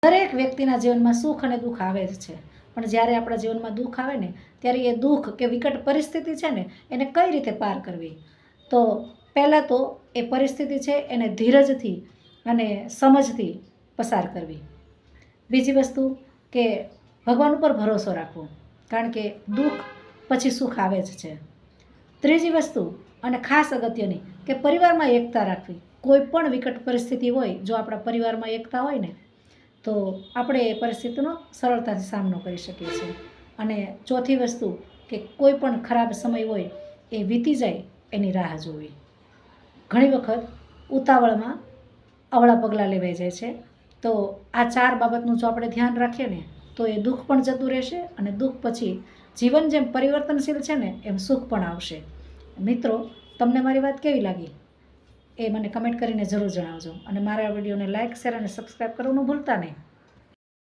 દરેક વ્યક્તિના જીવનમાં સુખ અને દુઃખ આવે જ છે, પણ જ્યારે આપણા જીવનમાં દુઃખ આવે ને ત્યારે એ દુઃખ કે વિકટ પરિસ્થિતિ છે ને એને કઈ રીતે પાર કરવી, તો પહેલાં તો એ પરિસ્થિતિ છે એને ધીરજથી અને સમજથી પસાર કરવી. બીજી વસ્તુ કે ભગવાન ઉપર ભરોસો રાખવો, કારણ કે દુઃખ પછી સુખ આવે જ છે. ત્રીજી વસ્તુ અને ખાસ અગત્યની કે પરિવારમાં એકતા રાખવી. કોઈ પણ વિકટ પરિસ્થિતિ હોય, જો આપણા પરિવારમાં એકતા હોય ને તો આપણે એ પરિસ્થિતિનો સરળતાથી સામનો કરી શકીએ છીએ. અને ચોથી વસ્તુ કે કોઈ પણ ખરાબ સમય હોય એ વીતી જાય એની રાહ જોવી. ઘણી વખત ઉતાવળમાં અવળા પગલાં લેવાઈ જાય છે, તો આ 4 બાબતનું જો આપણે ધ્યાન રાખીએ ને તો એ દુઃખ પણ જતું રહેશે અને દુઃખ પછી જીવન જેમ પરિવર્તનશીલ છે ને એમ સુખ પણ આવશે. મિત્રો, તમને મારી વાત કેવી લાગી એ મને કમેન્ટ કરીને જરૂર જણાવજો અને મારા વિડીયોને લાઇક, શેર અને સબસ્ક્રાઈબ કરવાનું ભૂલતા નહીં.